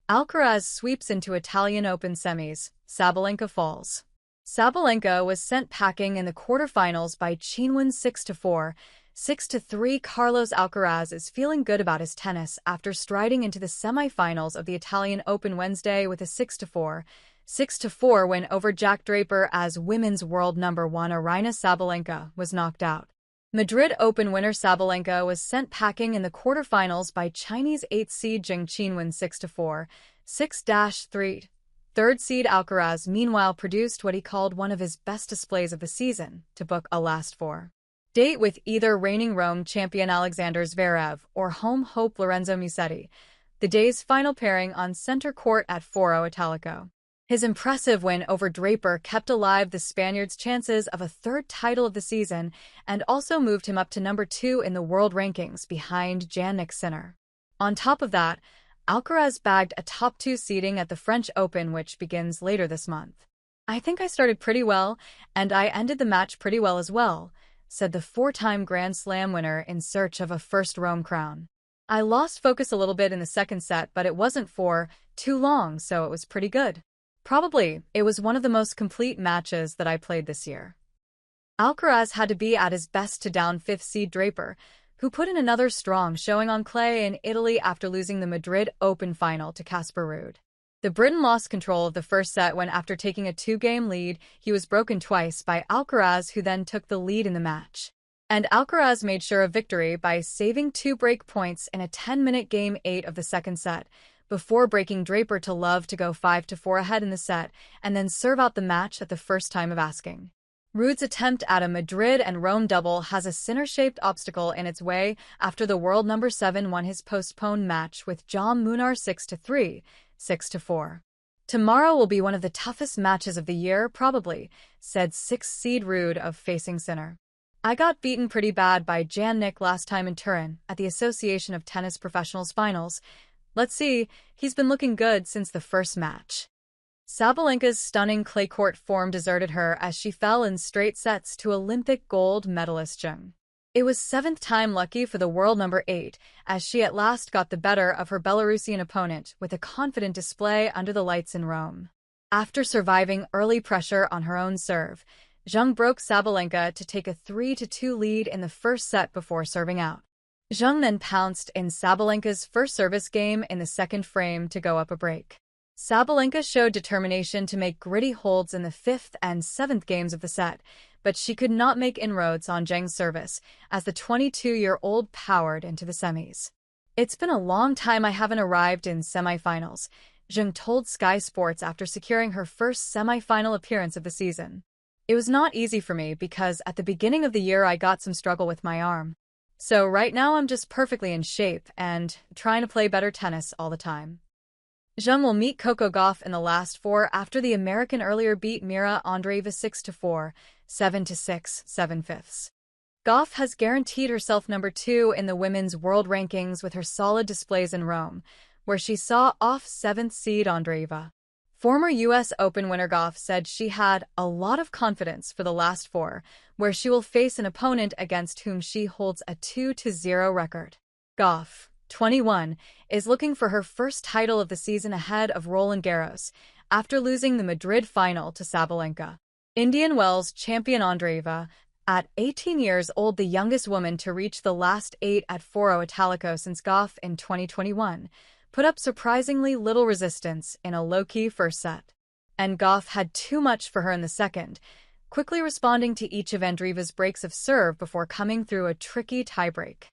Alcaraz sweeps into Italian Open semis. Sabalenka falls. Sabalenka was sent packing in the quarterfinals by Chinwon 6-4. 6-3. Carlos Alcaraz is feeling good about his tennis after striding into the semifinals of the Italian Open Wednesday with a 6-4. 6-4 win over Jack Draper as women's world number 1 Aryna Sabalenka was knocked out. Madrid Open winner Sabalenka was sent packing in the quarterfinals by Chinese 8th seed Zheng Qinwen 6-4, 6-3. Third seed Alcaraz meanwhile produced what he called one of his best displays of the season to book a last four date with either reigning Rome champion Alexander Zverev or home hope Lorenzo Musetti, the day's final pairing on center court at Foro Italico. His impressive win over Draper kept alive the Spaniard's chances of a third title of the season and also moved him up to number 2 in the world rankings behind Jannik Sinner. On top of that, Alcaraz bagged a top 2 seeding at the French Open, which begins later this month. "I think I started pretty well, and I ended the match pretty well as well," said the 4-time Grand Slam winner in search of a first Rome crown. "I lost focus a little bit in the second set, but it wasn't for too long, so it was pretty good. Probably, it was one of the most complete matches that I played this year." Alcaraz had to be at his best to down 5th seed Draper, who put in another strong showing on clay in Italy after losing the Madrid Open final to Casper Ruud. The Briton lost control of the first set when, after taking a 2-game lead, he was broken twice by Alcaraz, who then took the lead in the match. And Alcaraz made sure of victory by saving 2 break points in a 10-minute Game 8 of the second set, before breaking Draper to love to go 5-4 ahead in the set and then serve out the match at the first time of asking. Ruud's attempt at a Madrid and Rome double has a Sinner-shaped obstacle in its way after the world number 7 won his postponed match with John Munar 6-3, 6-4. "Tomorrow will be one of the toughest matches of the year, probably," said 6th seed Ruud of facing Sinner. "I got beaten pretty bad by Jannik last time in Turin at the Association of Tennis Professionals finals. Let's see, he's been looking good since the first match." Sabalenka's stunning clay court form deserted her as she fell in straight sets to Olympic gold medalist Zheng. It was 7th time lucky for the world number 8, as she at last got the better of her Belarusian opponent with a confident display under the lights in Rome. After surviving early pressure on her own serve, Zheng broke Sabalenka to take a 3-2 lead in the first set before serving out. Zheng then pounced in Sabalenka's first service game in the second frame to go up a break. Sabalenka showed determination to make gritty holds in the 5th and 7th games of the set, but she could not make inroads on Zheng's service as the 22-year-old powered into the semis. "It's been a long time I haven't arrived in semifinals," Zheng told Sky Sports after securing her first semifinal appearance of the season. "It was not easy for me because at the beginning of the year I got some struggle with my arm. So right now I'm just perfectly in shape and trying to play better tennis all the time." Zheng will meet Coco Gauff in the last 4 after the American earlier beat Mira Andreeva 6-4, 7-6, 7/5. Gauff has guaranteed herself number 2 in the women's world rankings with her solid displays in Rome, where she saw off 7th seed Andreeva. Former U.S. Open winner Gauff said she had a lot of confidence for the last 4, where she will face an opponent against whom she holds a 2-0 record. Gauff, 21, is looking for her first title of the season ahead of Roland Garros, after losing the Madrid final to Sabalenka. Indian Wells champion Andreeva, at 18 years old the youngest woman to reach the last 8 at Foro Italico since Gauff in 2021, put up surprisingly little resistance in a low-key first set. And Gauff had too much for her in the second, quickly responding to each of Andreeva's breaks of serve before coming through a tricky tiebreak.